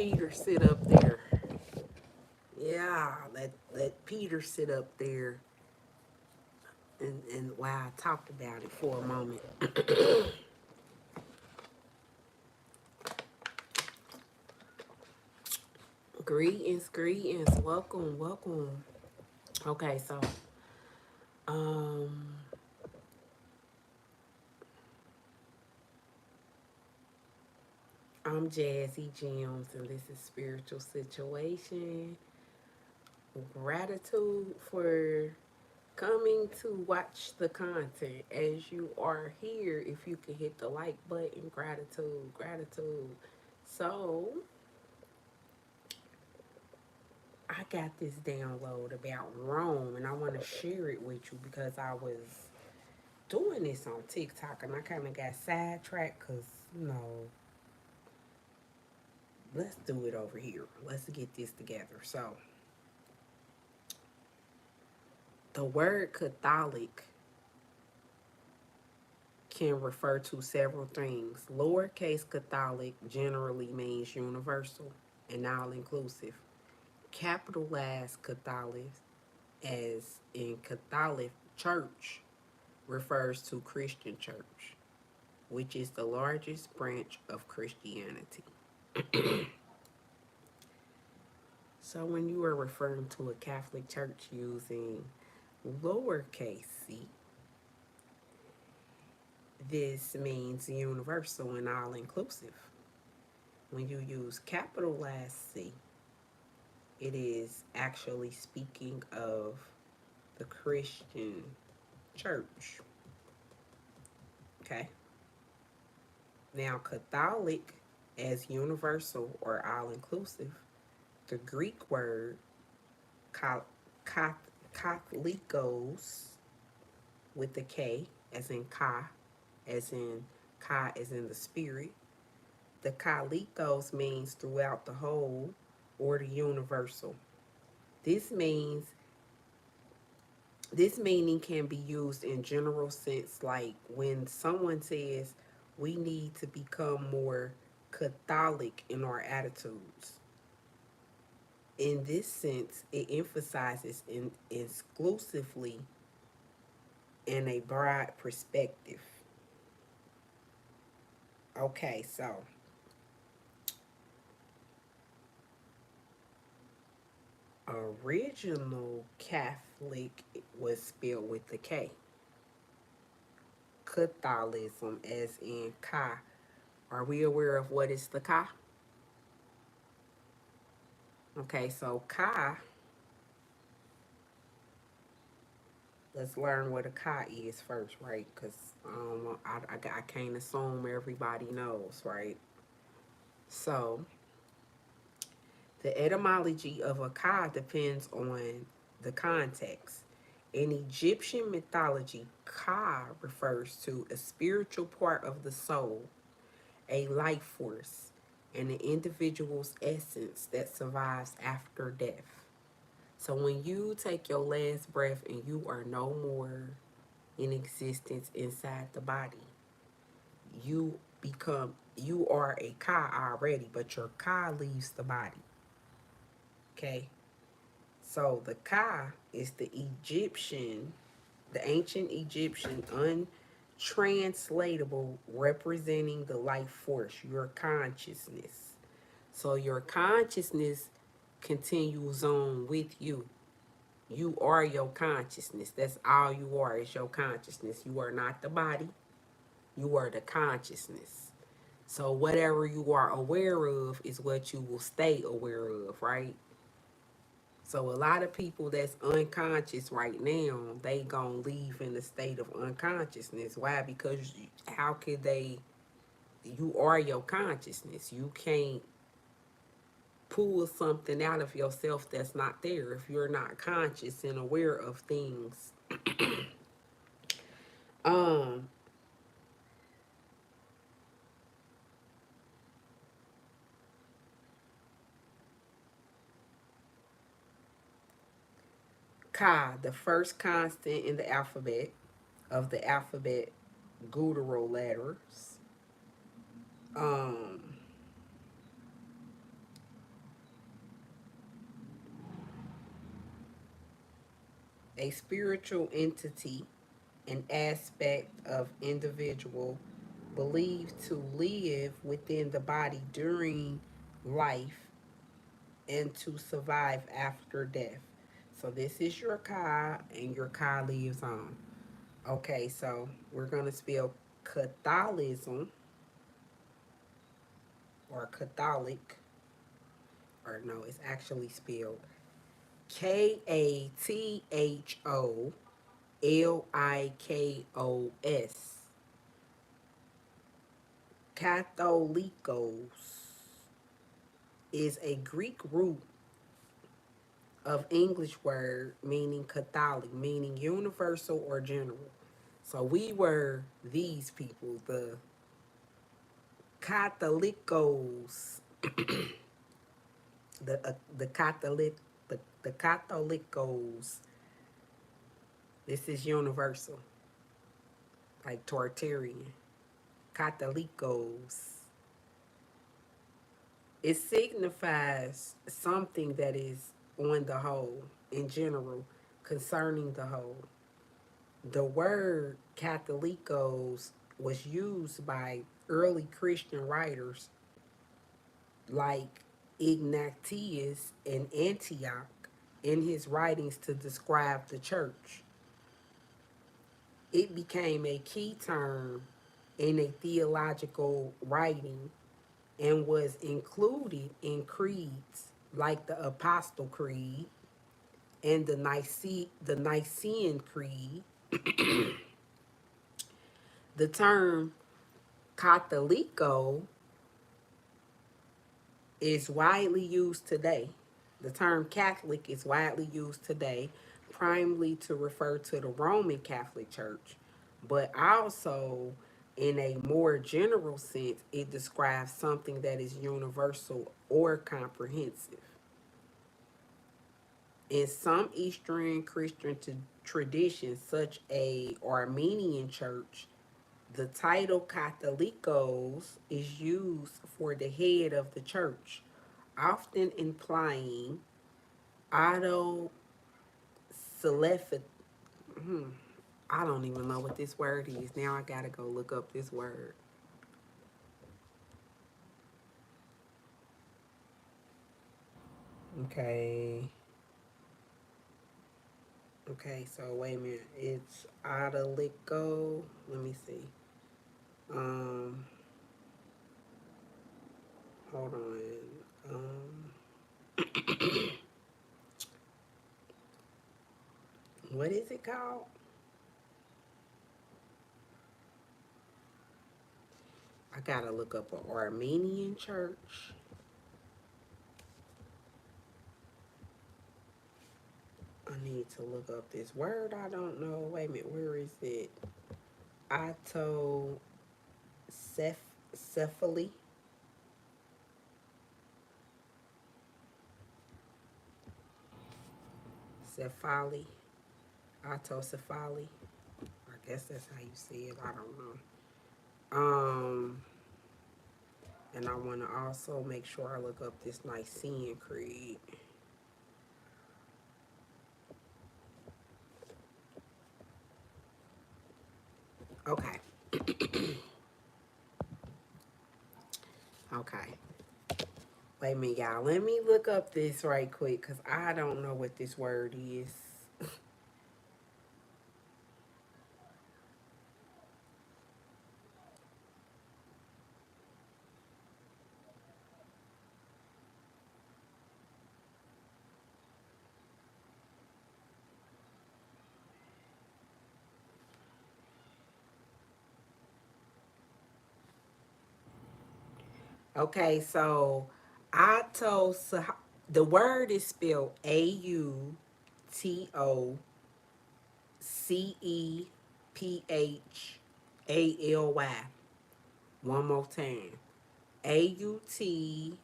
Peter sit up there. Yeah, let Peter sit up there and while I talked about it for a moment. Greetings, greetings, welcome, welcome. Okay, so um I'm Jazzy Gems and this is Spiritual Situation. Gratitude for coming to watch the content as you are here. If you can hit the like button, gratitude, gratitude. So I got this download about Rome and I want to share it with you because I was doing this on TikTok and I kind of got sidetracked because, let's do it over here. Let's get this together. So, the word Catholic can refer to several things. Lowercase Catholic generally means universal and all inclusive. Capitalized Catholic, as in Catholic Church, refers to Christian Church, which is the largest branch of Christianity. So when you are referring to a Catholic Church using lowercase c, this means universal and all inclusive. When you use capitalized C, it is actually speaking of the Christian church. Okay? Now, Catholic as universal or all inclusive, the Greek word katholikos with the K as in Ka as in the spirit. The kalikos means throughout the whole or the universal. This means this meaning can be used in general sense, like when someone says we need to become more Catholic in our attitudes. In this sense, it emphasizes exclusively in a broad perspective. Okay, so original Catholic was spelled with the K. Catholicism, as in Ka. Are we aware of what is the Ka? Okay, so Ka, let's learn what a Ka is first, right? Because I can't assume everybody knows, right? So, the etymology of a Ka depends on the context. In Egyptian mythology, Ka refers to a spiritual part of the soul, a life force, and an individual's essence that survives after death. So when you take your last breath and you are no more in existence inside the body, you are a Ka already, but your Ka leaves the body. Okay? So the Ka is the ancient Egyptian untranslatable representing the life force, your consciousness. So your consciousness continues on with you. You are your consciousness. That's all you are, is your consciousness. You are not the body. You are the consciousness. So whatever you are aware of is what you will stay aware of, right? So a lot of people that's unconscious right now, they gonna leave in the state of unconsciousness. Why? Because how could they? You are your consciousness. You can't pull something out of yourself that's not there if you're not conscious and aware of things. um Ka, the first constant in the alphabet of the alphabet guttural letters. um a spiritual entity, an aspect of individual believed to live within the body during life and to survive after death. So this is your Ka, and your Ka lives on. Okay, so we're gonna spell Catholicism or Catholic, or no, it's actually spelled Katholikos. Catholicos is a Greek root of English word meaning Catholic, meaning universal or general. So we were these people, the Catholicos, the Catholic, the Catholicos. This is universal, like Tortarian. Catholicos. It signifies something that is on the whole, in general, concerning the whole. The word Catholicos was used by early Christian writers like Ignatius in Antioch in his writings to describe the church. It became a key term in a theological writing and was included in creeds like the Apostle Creed and the Nicene Creed. The term Catholico is widely used today. The term Catholic is widely used today, primarily to refer to the Roman Catholic Church, but also in a more general sense, it describes something that is universal or comprehensive. In some Eastern Christian traditions, such as Armenian Church, the title Catholicos is used for the head of the church, often implying auto hmm, I don't even know what this word is. Now I gotta go look up this word. Okay. Okay, so wait a minute. It's Adalico. Let me see. Um, hold on. What is it called? I gotta look up an Armenian church. I need to look up this word. I don't know. Wait a minute. Where is it? Autocephaly. Cephaly. Autocephaly. I guess that's how you say it. I don't know. And I want to also make sure I look up this Nicene Creed. Okay. Okay. Wait a minute, y'all. Let me look up this right quick because I don't know what this word is. Okay, so auto the word is spelled Autocephaly. One more time. Autocephaly.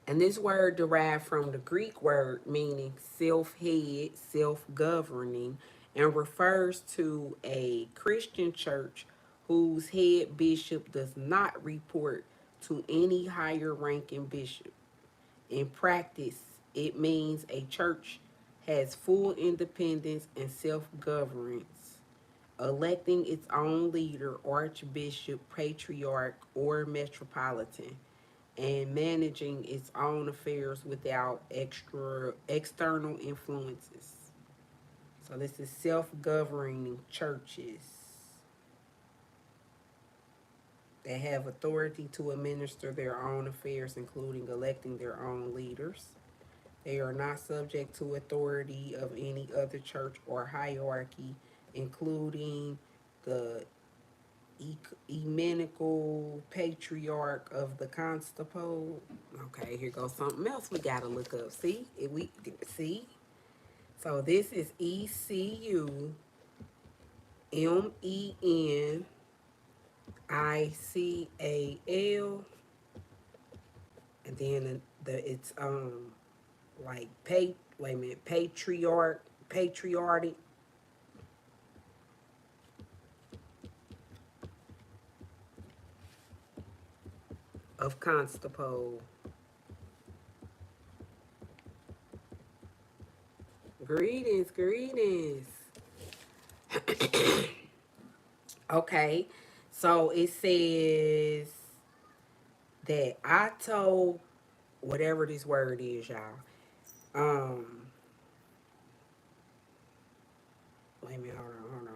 And this word derived from the Greek word meaning self-head, self-governing, and refers to a Christian church whose head bishop does not report to any higher ranking bishop. In practice, it means a church has full independence and self governance, electing its own leader, archbishop, patriarch, or metropolitan, and managing its own affairs without external influences. So this is self-governing churches that have authority to administer their own affairs, including electing their own leaders. They are not subject to authority of any other church or hierarchy, including the ecumenical patriarch of the Constantinople. Okay, here goes something else we gotta look up. See, we see. So this is ECUMENICAL, and then it's like wait a minute, patriotic of Constantinople. Greetings, greetings. Okay, so it says that I told whatever this word is, y'all. Um, wait a minute, hold on.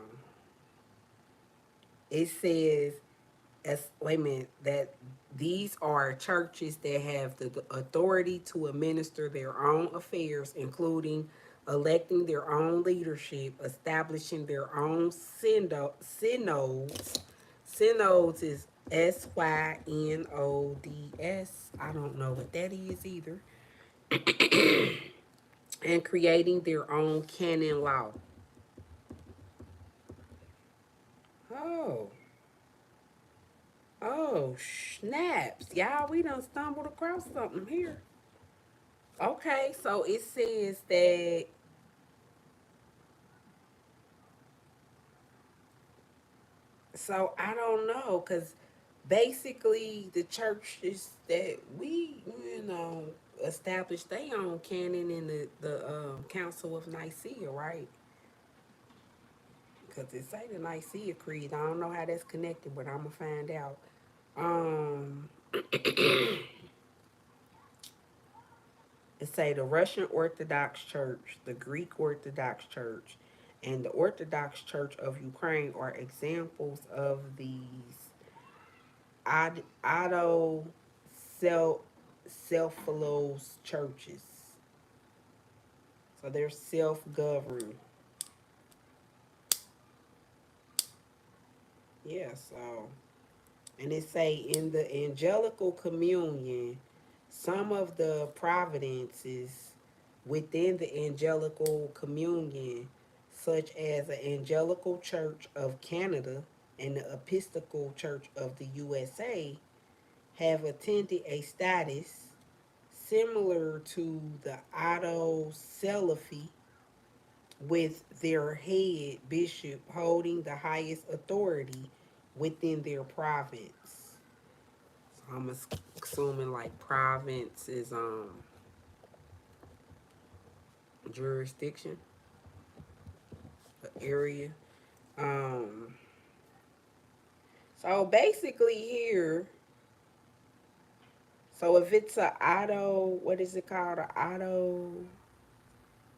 It says, as wait a minute, that these are churches that have the authority to administer their own affairs, including electing their own leadership, establishing their own synods. Synods is SYNODS. I don't know what that is either. And creating their own canon law. Oh, oh, snaps. Y'all, we done stumbled across something here. Okay, so it says that, so I don't know, because basically the churches that we, established their own canon in the Council of Nicaea, right? Because it say the Nicaea Creed. I don't know how that's connected, but I'm going to find out. Um, It say the Russian Orthodox Church, the Greek Orthodox Church, and the Orthodox Church of Ukraine are examples of these auto self churches. So they're self-governed. Yeah, so and it say in the angelical communion, some of the providences within the angelical communion, such as the Angelical Church of Canada and the Episcopal Church of the USA, have attended a status similar to the Otto Salafi, with their head bishop holding the highest authority within their province. So I'm assuming like province is jurisdiction, area. Um so basically here, so if it's a auto, what is it called? A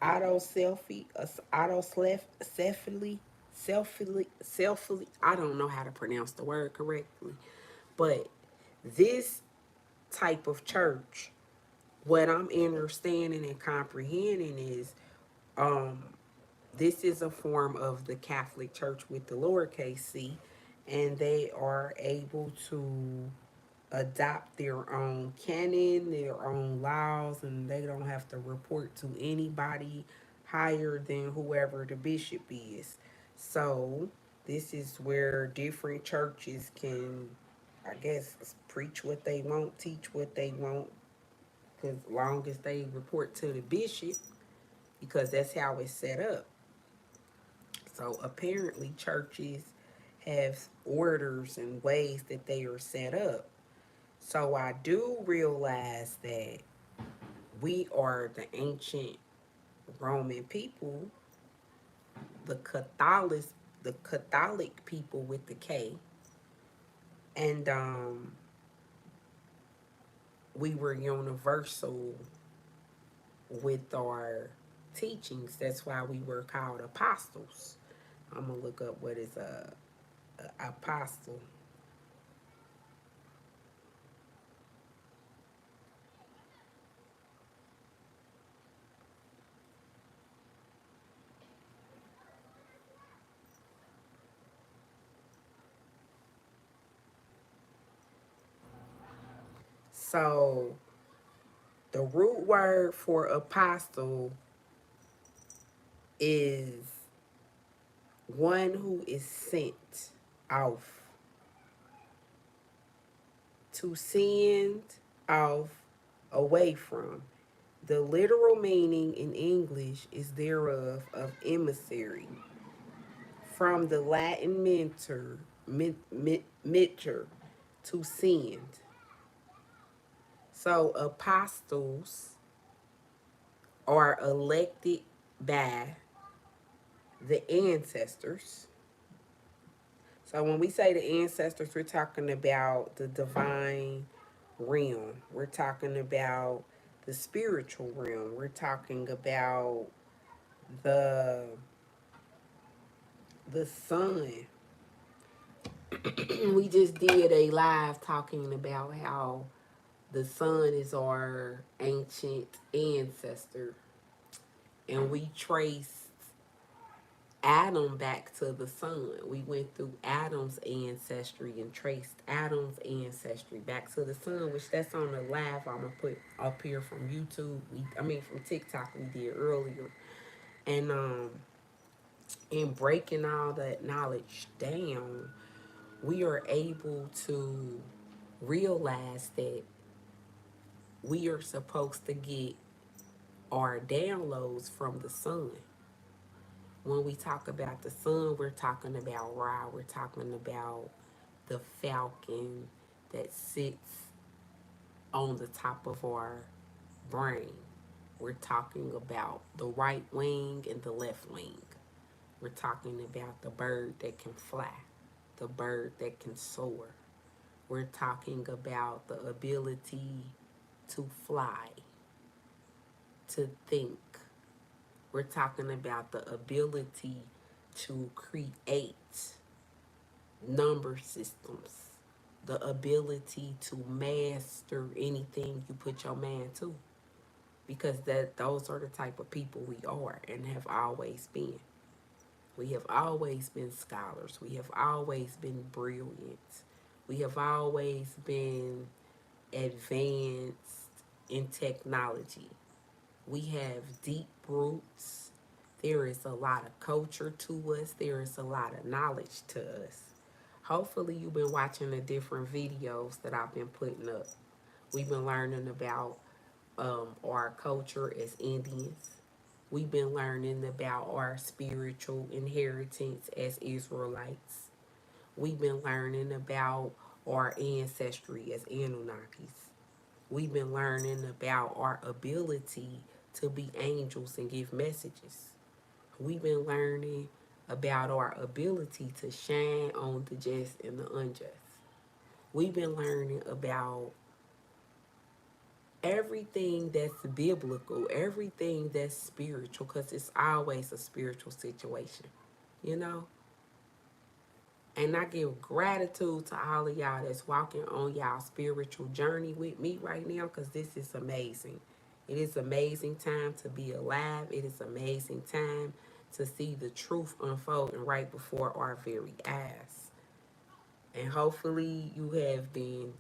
auto selfie, a auto selfily. I don't know how to pronounce the word correctly, but this type of church, what I'm understanding and comprehending is, um, this is a form of the Catholic Church with the lowercase c, and they are able to adopt their own canon, their own laws, and they don't have to report to anybody higher than whoever the bishop is. So, this is where different churches can, I guess, preach what they want, teach what they want, as long as they report to the bishop, because that's how it's set up. So apparently churches have orders and ways that they are set up. So I do realize that we are the ancient Roman people, the Catholic people with the K, and we were universal with our teachings. That's why we were called apostles. I'm gonna look up what is a apostle. So the root word for apostle is one who is sent off, to send off, away from. The literal meaning in English is thereof of emissary, from the Latin mitter, to send. So apostles are elected by the ancestors. So when we say the ancestors, we're talking about the divine realm. We're talking about the spiritual realm. We're talking about the the sun. We just did a live talking about how the sun is our ancient ancestor, and we traced Adam back to the sun. We went through Adam's ancestry and traced Adam's ancestry back to the sun, which that's on the live I'm gonna put up here from YouTube. From TikTok we did earlier, and in breaking all that knowledge down, we are able to realize that we are supposed to get our downloads from the sun. When we talk about the sun, we're talking about Ra, we're talking about the falcon that sits on the top of our brain. We're talking about the right wing and the left wing. We're talking about the bird that can fly, the bird that can soar. We're talking about the ability to fly, to think. We're talking about the ability to create number systems, the ability to master anything you put your mind to. Because those are the type of people we are and have always been. We have always been scholars. We have always been brilliant. We have always been advanced in technology. We have deep roots. There is a lot of culture to us. There is a lot of knowledge to us. Hopefully, you've been watching the different videos that I've been putting up. We've been learning about our culture as Indians. We've been learning about our spiritual inheritance as Israelites. We've been learning about our ancestry as Anunnakis. We've been learning about our ability to be angels and give messages. We've been learning about our ability to shine on the just and the unjust. We've been learning about everything that's biblical, everything that's spiritual, because it's always a spiritual situation, you know? And I give gratitude to all of y'all that's walking on y'all spiritual journey with me right now, because this is amazing. It is amazing time to be alive. It is amazing time to see the truth unfolding right before our very eyes. And hopefully you have been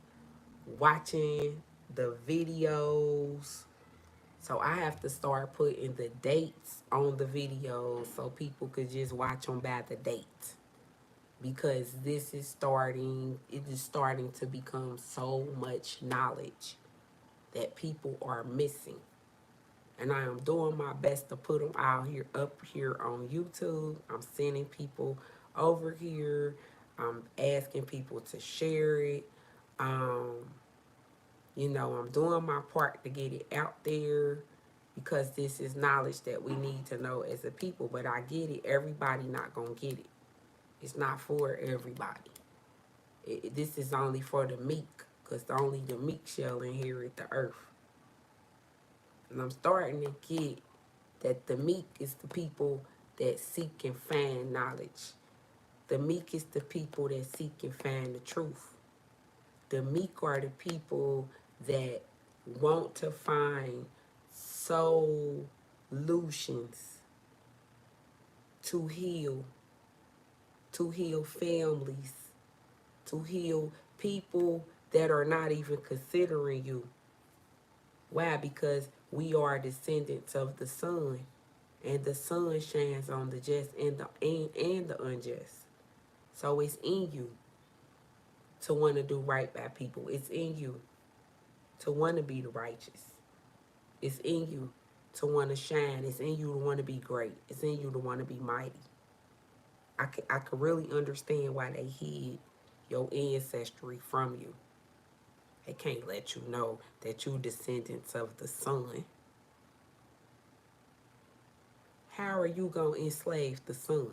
watching the videos. So I have to start putting the dates on the videos so people could just watch them by the date, because it is starting to become so much knowledge that people are missing. And I am doing my best to put them out here, up here on YouTube. I'm sending people over here. I'm asking people to share it. Um, I'm doing my part to get it out there because this is knowledge that we need to know as a people. But I get it. Everybody not going to get it. It's not for everybody. This is only for the meek because only the meek shall inherit the earth. And I'm starting to get that the meek is the people that seek and find knowledge. The meek is the people that seek and find the truth. The meek are the people that want to find solutions to heal families, to heal people that are not even considering you. Why? Because we are descendants of the sun, and the sun shines on the just and the unjust. So it's in you to want to do right by people. It's in you to want to be the righteous. It's in you to want to shine. It's in you to want to be great. It's in you to want to be mighty. I could really understand why they hid your ancestry from you. They can't let you know that you descendants of the sun. How are you going to enslave the sun?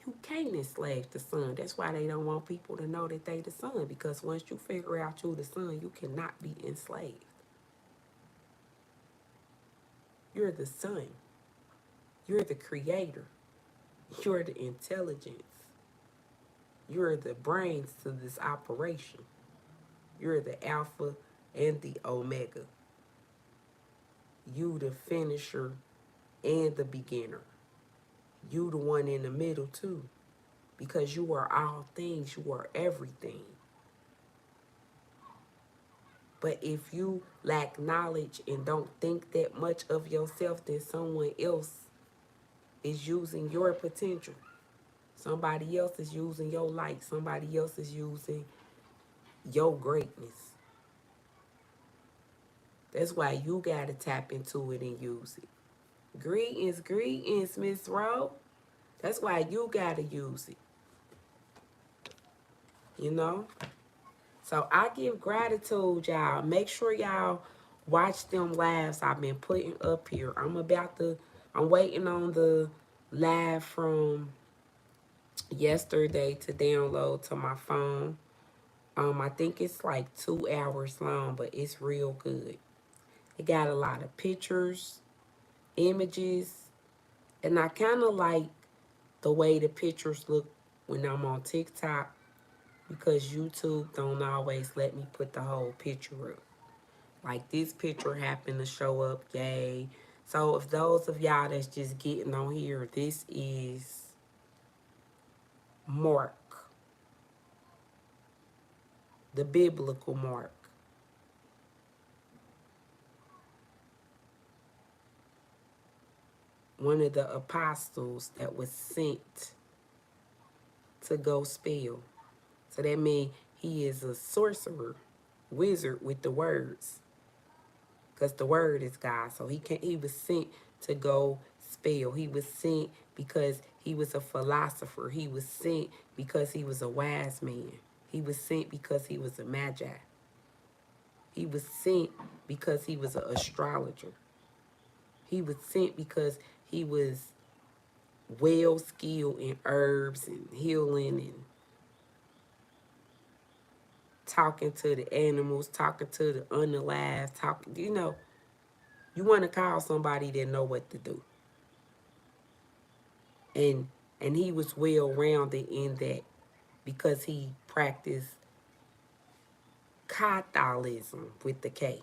You can't enslave the sun. That's why they don't want people to know that they the sun. Because once you figure out you the sun, you cannot be enslaved. You're the sun. You're the creator. You're the intelligence. You're the brains to this operation. You're the alpha and the omega. You the finisher and the beginner. You the one in the middle too. Because you are all things. You are everything. But if you lack knowledge and don't think that much of yourself, then someone else is using your potential. Somebody else is using your light. Somebody else is using your greatness. That's why you got to tap into it and use it. Greetings, Miss Rowe. That's why you got to use it. You know? So I give gratitude, y'all. Make sure y'all watch them lives I've been putting up here. I'm waiting on the live from yesterday to download to my phone. I think it's like 2 hours long, but it's real good. It got a lot of pictures, images, and I kind of like the way the pictures look when I'm on TikTok because YouTube don't always let me put the whole picture up. Like this picture happened to show up, yay. So if those of y'all that's just getting on here, this is Mark, the biblical Mark. One of the apostles that was sent to go spell. So that means he is a sorcerer, wizard with the words. Because the word is God. So he was sent to go spell. He was sent because he was a philosopher. He was sent because he was a wise man. He was sent because he was a magi. He was sent because he was an astrologer. He was sent because he was well skilled in herbs and healing and talking to the animals, talking to the unalive, you want to call somebody that know what to do. And he was well rounded in that because he practiced Catholicism with the K.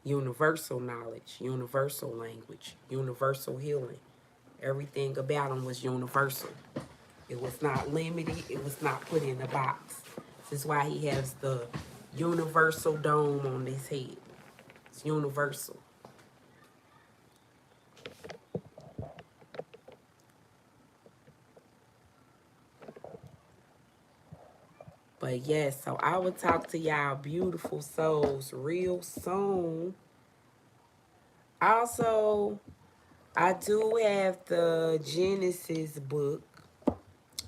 Universal knowledge, universal language, universal healing. Everything about him was universal. It was not limited. It was not put in a box. This is why he has the universal dome on his head. It's universal. But yes, so I will talk to y'all beautiful souls real soon. Also, I do have the Genesis book,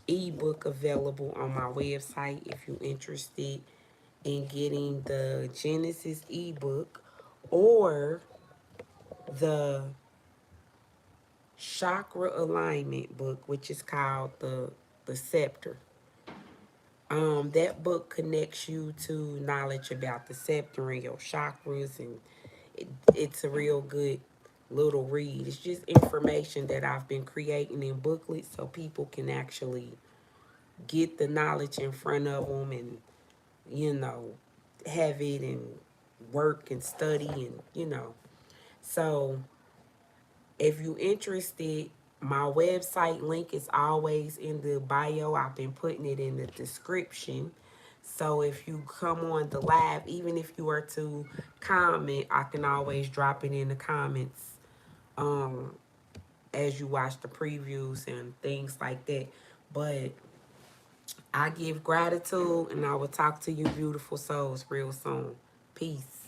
ebook available on my website if you're interested in getting the Genesis ebook or the chakra alignment book, which is called the Scepter. That book connects you to knowledge about the scepter and your chakras, and it's a real good little read. It's just information that I've been creating in booklets so people can actually get the knowledge in front of them and, you know, have it and work and study and, you know. So if you're interested, my website link is always in the bio. I've been putting it in the description. So if you come on the live, even if you were to comment, I can always drop it in the comments um, as you watch the previews and things like that. But I give gratitude and I will talk to you beautiful souls real soon. Peace.